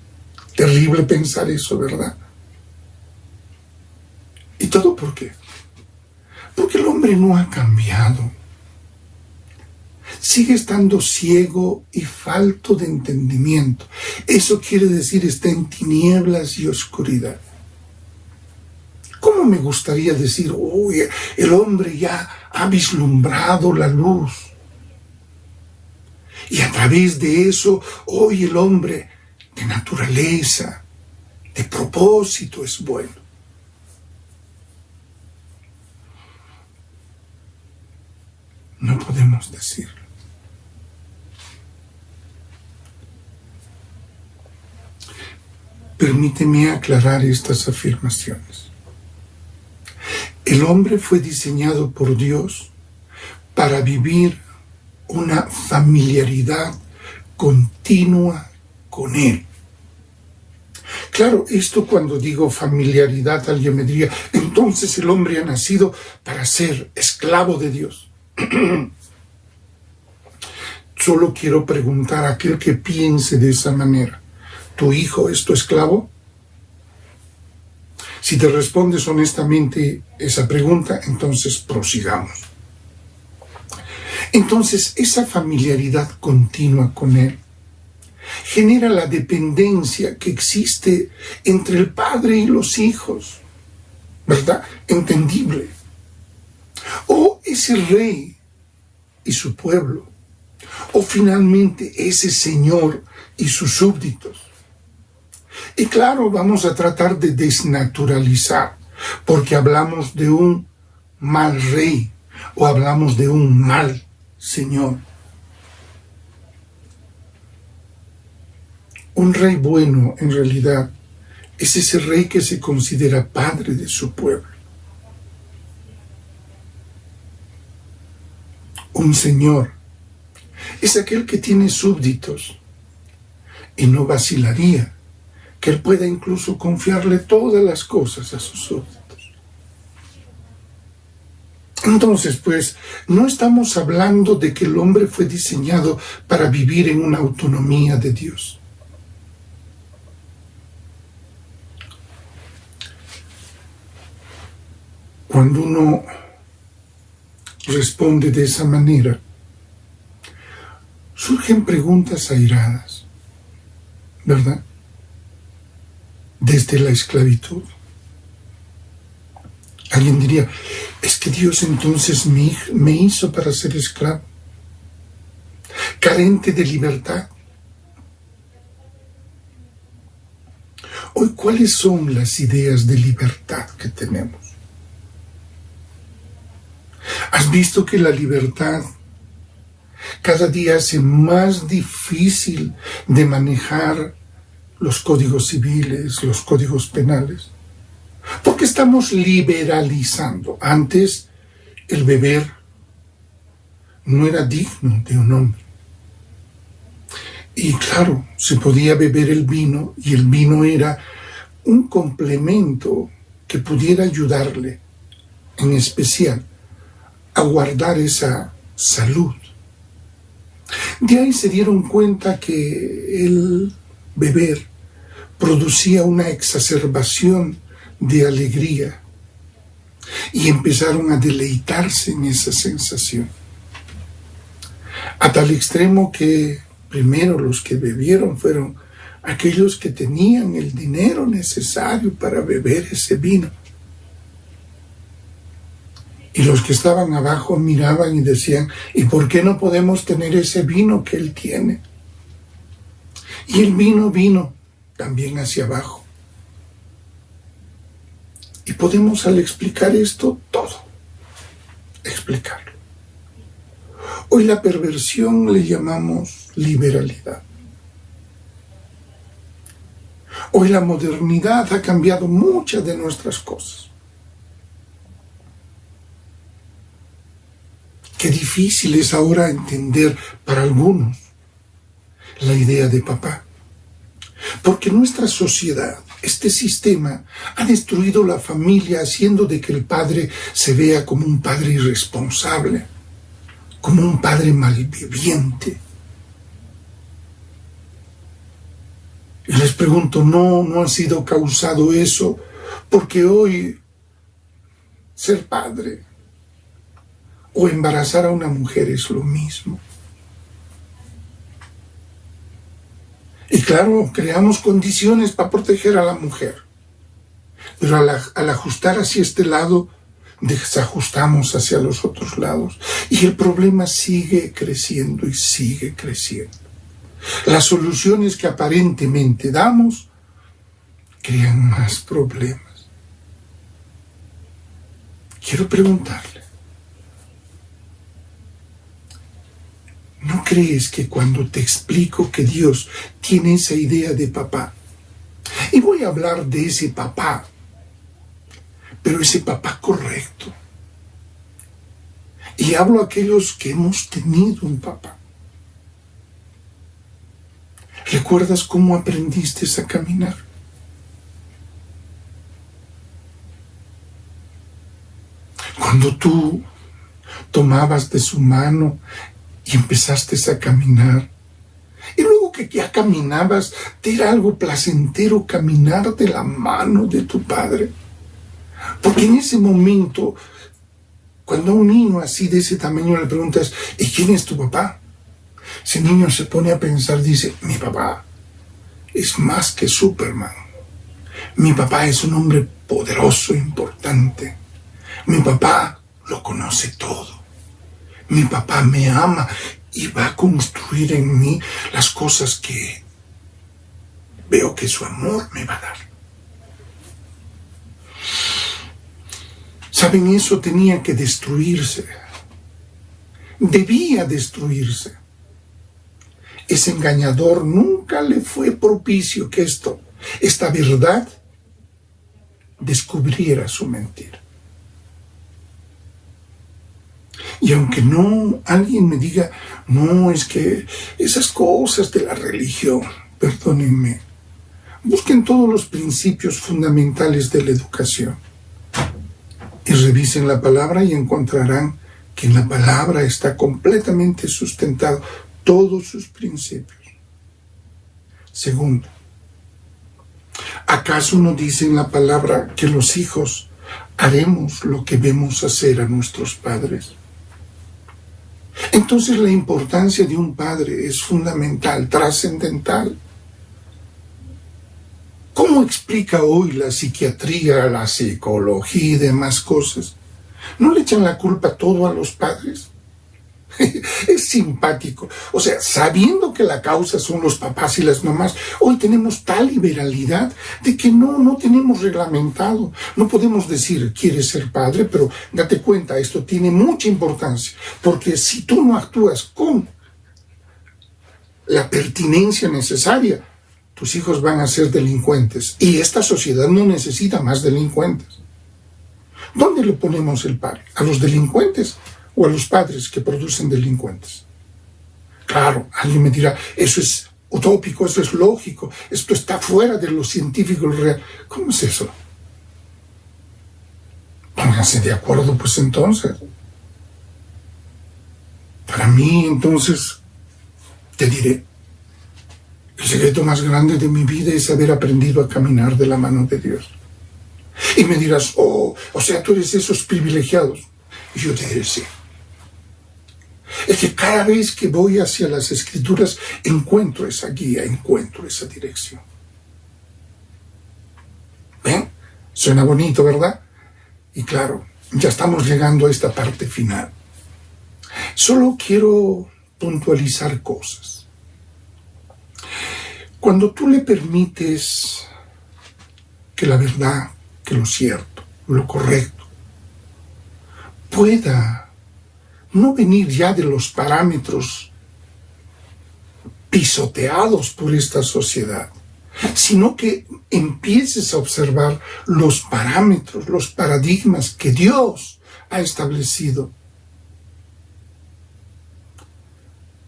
Terrible pensar eso, ¿verdad? ¿Y todo por qué? Porque el hombre no ha cambiado. Sigue estando ciego y falto de entendimiento. Eso quiere decir está en tinieblas y oscuridad. ¿Cómo me gustaría decir, uy, el hombre ya ha vislumbrado la luz? Y a través de eso, hoy el hombre de naturaleza, de propósito es bueno. No podemos decirlo. Permíteme aclarar estas afirmaciones. El hombre fue diseñado por Dios para vivir una familiaridad continua con Él. Claro, esto cuando digo familiaridad, alguien me diría, entonces el hombre ha nacido para ser esclavo de Dios. Solo quiero preguntar a aquel que piense de esa manera, ¿tu hijo es tu esclavo? Si te respondes honestamente esa pregunta, entonces prosigamos. Entonces, esa familiaridad continua con Él genera la dependencia que existe entre el padre y los hijos, ¿verdad? Entendible. O ese rey y su pueblo, o finalmente ese señor y sus súbditos. Y claro, vamos a tratar de desnaturalizar, porque hablamos de un mal rey o hablamos de un mal señor. Un rey bueno, en realidad, es ese rey que se considera padre de su pueblo. Un señor es aquel que tiene súbditos y no vacilaría que él pueda incluso confiarle todas las cosas a sus súbditos. Entonces, pues, no estamos hablando de que el hombre fue diseñado para vivir en una autonomía de Dios. Cuando uno responde de esa manera, surgen preguntas airadas, ¿verdad? Desde la esclavitud. Alguien diría, es que Dios entonces me hizo para ser esclavo, carente de libertad. Hoy, ¿cuáles son las ideas de libertad que tenemos? ¿Has visto que la libertad cada día hace más difícil de manejar los códigos civiles, los códigos penales? Porque estamos liberalizando. Antes, el beber no era digno de un hombre. Y claro, se podía beber el vino, y el vino era un complemento que pudiera ayudarle, en especial, a guardar esa salud. De ahí se dieron cuenta que el beber producía una exacerbación de alegría y empezaron a deleitarse en esa sensación. A tal extremo que primero los que bebieron fueron aquellos que tenían el dinero necesario para beber ese vino. Y los que estaban abajo miraban y decían, ¿y por qué no podemos tener ese vino que él tiene? Y el vino vino también hacia abajo. Y podemos al explicar esto todo, explicarlo. Hoy la perversión le llamamos liberalidad. Hoy la modernidad ha cambiado muchas de nuestras cosas. Qué difícil es ahora entender para algunos la idea de papá. Porque nuestra sociedad, este sistema, ha destruido la familia haciendo de que el padre se vea como un padre irresponsable, como un padre malviviente. Y les pregunto, no ha sido causado eso, porque hoy ser padre o embarazar a una mujer es lo mismo. Y claro, creamos condiciones para proteger a la mujer. Pero al ajustar hacia este lado, desajustamos hacia los otros lados. Y el problema sigue creciendo y sigue creciendo. Las soluciones que aparentemente damos crean más problemas. Quiero preguntarle, ¿no crees que cuando te explico que Dios tiene esa idea de papá, y voy a hablar de ese papá, pero ese papá correcto, y hablo a aquellos que hemos tenido un papá? ¿Recuerdas cómo aprendiste a caminar? Cuando tú tomabas de su mano y empezaste a caminar, y luego que ya caminabas, te era algo placentero caminar de la mano de tu padre. Porque en ese momento, cuando a un niño así de ese tamaño le preguntas, ¿y quién es tu papá? Ese niño se pone a pensar, dice, mi papá es más que Superman. Mi papá es un hombre poderoso, importante. Mi papá lo conoce todo. Mi papá me ama y va a construir en mí las cosas que veo que su amor me va a dar. ¿Saben? Eso tenía que destruirse. Debía destruirse. Ese engañador nunca le fue propicio que esta verdad, descubriera su mentira. Y aunque alguien me diga, no, es que esas cosas de la religión, perdónenme, busquen todos los principios fundamentales de la educación y revisen la palabra y encontrarán que en la palabra está completamente sustentado todos sus principios. Segundo, ¿acaso no dice en la palabra que los hijos haremos lo que vemos hacer a nuestros padres? Entonces la importancia de un padre es fundamental, trascendental. ¿Cómo explica hoy la psiquiatría, la psicología y demás cosas? ¿No le echan la culpa todo a los padres? Es simpático. O sea, sabiendo que la causa son los papás y las mamás, hoy tenemos tal liberalidad de que no tenemos reglamentado. No podemos decir, quieres ser padre, pero date cuenta, esto tiene mucha importancia. Porque si tú no actúas con la pertinencia necesaria, tus hijos van a ser delincuentes. Y esta sociedad no necesita más delincuentes. ¿Dónde le ponemos el par? ¿A los delincuentes o a los padres que producen delincuentes? Claro, alguien me dirá, eso es utópico, eso es lógico, esto está fuera de lo científico real. ¿Cómo es eso? Pónganse de acuerdo, pues entonces. Para mí, entonces, te diré, el secreto más grande de mi vida es haber aprendido a caminar de la mano de Dios. Y me dirás, o sea, tú eres de esos privilegiados. Y yo te diré, sí. Es que cada vez que voy hacia las Escrituras, encuentro esa guía, encuentro esa dirección. ¿Ven? Suena bonito, ¿verdad? Y claro, ya estamos llegando a esta parte final. Solo quiero puntualizar cosas. Cuando tú le permites que la verdad, que lo cierto, lo correcto, pueda no venir ya de los parámetros pisoteados por esta sociedad, sino que empieces a observar los parámetros, los paradigmas que Dios ha establecido,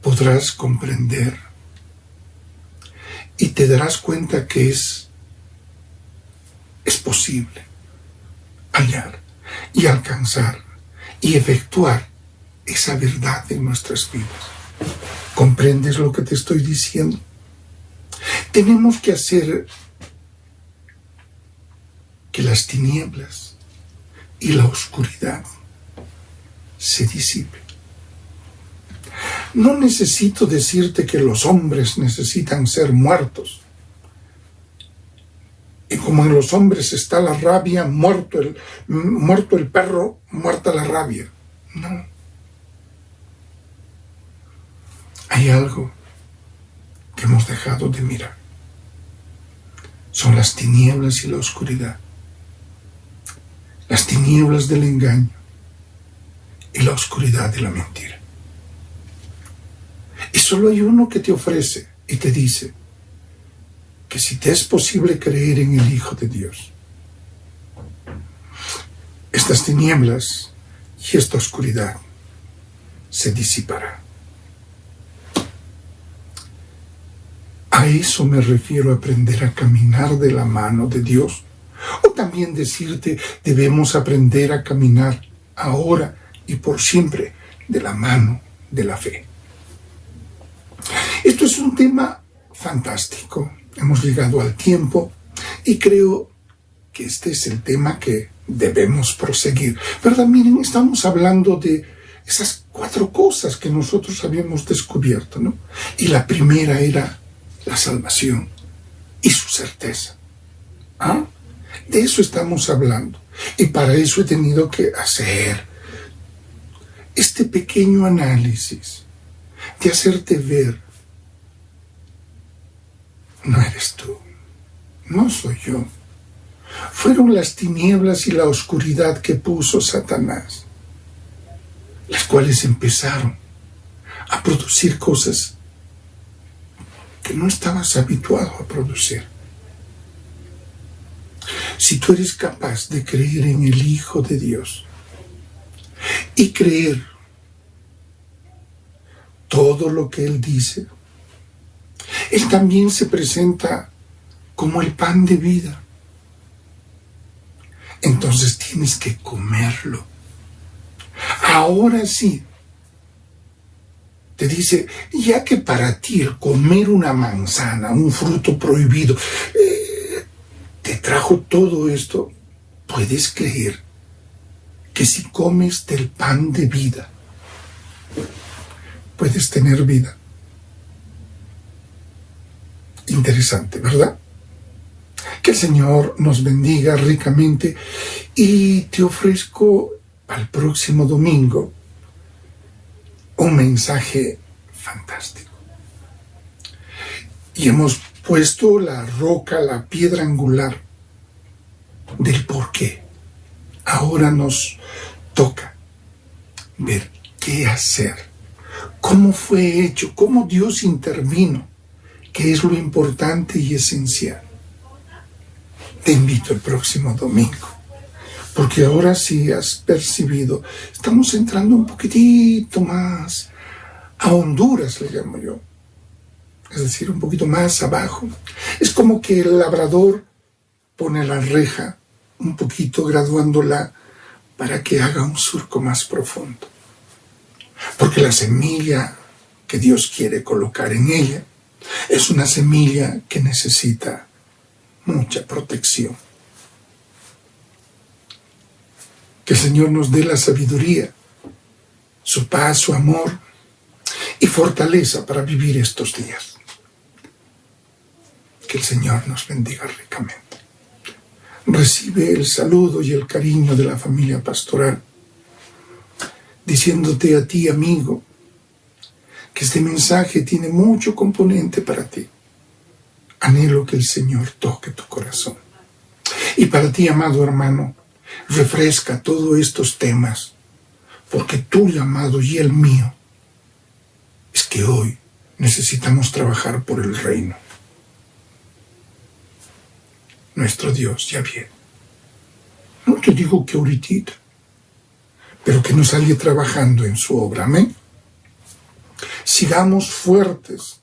podrás comprender y te darás cuenta que es posible hallar y alcanzar y efectuar esa verdad en nuestras vidas. ¿Comprendes lo que te estoy diciendo? Tenemos que hacer que las tinieblas y la oscuridad se disipen. No necesito decirte que los hombres necesitan ser muertos. Y como en los hombres está la rabia, muerto el perro, muerta la rabia. No. Hay algo que hemos dejado de mirar. Son las tinieblas y la oscuridad. Las tinieblas del engaño y la oscuridad de la mentira. Y solo hay uno que te ofrece y te dice que si te es posible creer en el Hijo de Dios, estas tinieblas y esta oscuridad se disiparán. A eso me refiero, a aprender a caminar de la mano de Dios. O también decirte, debemos aprender a caminar ahora y por siempre de la mano de la fe. Esto es un tema fantástico. Hemos llegado al tiempo y creo que este es el tema que debemos proseguir. ¿Verdad? Miren, estamos hablando de esas 4 cosas que nosotros habíamos descubierto, ¿no? Y la primera era la salvación y su certeza. ¿Ah? De eso estamos hablando. Y para eso he tenido que hacer este pequeño análisis, de hacerte ver, no eres tú, no soy yo. Fueron las tinieblas y la oscuridad que puso Satanás, las cuales empezaron a producir cosas que no estabas habituado a producir. Si tú eres capaz de creer en el Hijo de Dios y creer todo lo que Él dice, Él también se presenta como el pan de vida. Entonces tienes que comerlo. Ahora sí, te dice, ya que para ti el comer una manzana, un fruto prohibido, te trajo todo esto, puedes creer que si comes del pan de vida, puedes tener vida. Interesante, ¿verdad? Que el Señor nos bendiga ricamente y te ofrezco al próximo domingo un mensaje fantástico. Y hemos puesto la roca, la piedra angular del por qué. Ahora nos toca ver qué hacer, cómo fue hecho, cómo Dios intervino, que es lo importante y esencial. Te invito el próximo domingo, porque ahora sí has percibido, estamos entrando un poquitito más a Honduras, le llamo yo, es decir, un poquito más abajo. Es como que el labrador pone la reja un poquito, graduándola para que haga un surco más profundo. Porque la semilla que Dios quiere colocar en ella es una semilla que necesita mucha protección. Que el Señor nos dé la sabiduría, su paz, su amor y fortaleza para vivir estos días. Que el Señor nos bendiga ricamente. Recibe el saludo y el cariño de la familia pastoral, diciéndote a ti, amigo, que este mensaje tiene mucho componente para ti. Anhelo que el Señor toque tu corazón. Y para ti, amado hermano, refresca todos estos temas, porque tu llamado y el mío es que hoy necesitamos trabajar por el reino. Nuestro Dios ya viene. No te digo que ahorita, pero que nos salga trabajando en su obra. Amén. Sigamos fuertes.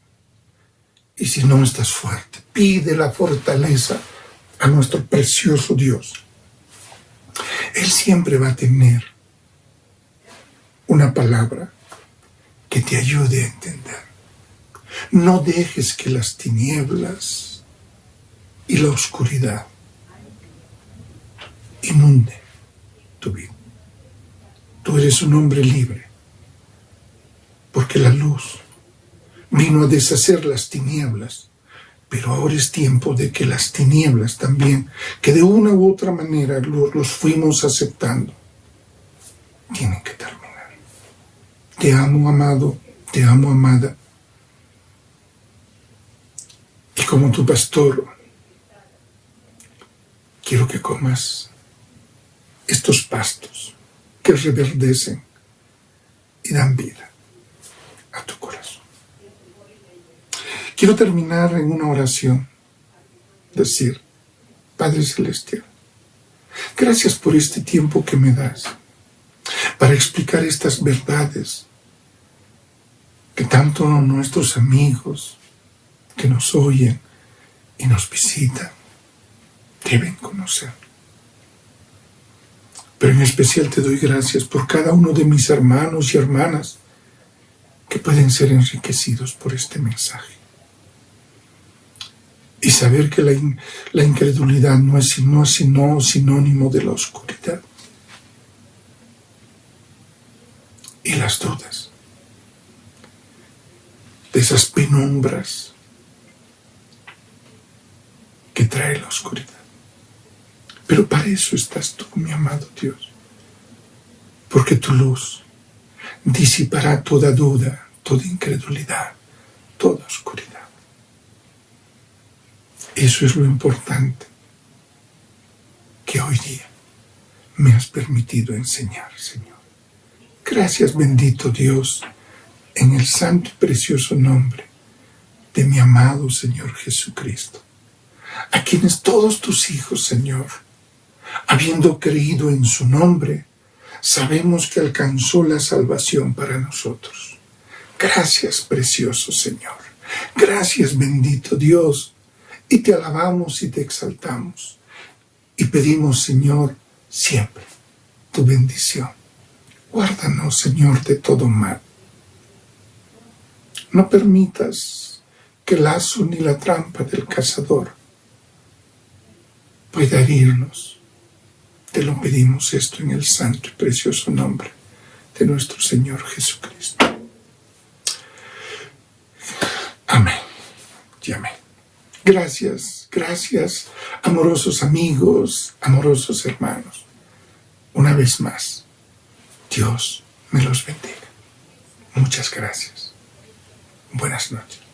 Y si no estás fuerte, pide la fortaleza a nuestro precioso Dios. Él siempre va a tener una palabra que te ayude a entender. No dejes que las tinieblas y la oscuridad inunde tu vida. Tú eres un hombre libre, porque la luz vino a deshacer las tinieblas, pero ahora es tiempo de que las tinieblas también, que de una u otra manera los fuimos aceptando, tienen que terminar. Te amo, amado, te amo, amada. Y como tu pastor, quiero que comas estos pastos que reverdecen y dan vida a tu corazón. Quiero terminar en una oración, decir, Padre Celestial, gracias por este tiempo que me das para explicar estas verdades que tanto nuestros amigos que nos oyen y nos visitan deben conocer. Pero en especial te doy gracias por cada uno de mis hermanos y hermanas que pueden ser enriquecidos por este mensaje. Y saber que la incredulidad no es sino sinónimo de la oscuridad. Y las dudas, de esas penumbras que trae la oscuridad. Pero para eso estás tú, mi amado Dios, porque tu luz disipará toda duda, toda incredulidad, toda oscuridad. Eso es lo importante que hoy día me has permitido enseñar, Señor. Gracias, bendito Dios, en el santo y precioso nombre de mi amado Señor Jesucristo, a quienes todos tus hijos, Señor, habiendo creído en su nombre, sabemos que alcanzó la salvación para nosotros. Gracias, precioso Señor. Gracias, bendito Dios. Y te alabamos y te exaltamos. Y pedimos, Señor, siempre tu bendición. Guárdanos, Señor, de todo mal. No permitas que el lazo ni la trampa del cazador pueda herirnos. Te lo pedimos esto en el santo y precioso nombre de nuestro Señor Jesucristo. Amén y amén. Gracias, gracias, amorosos amigos, amorosos hermanos. Una vez más, Dios me los bendiga. Muchas gracias. Buenas noches.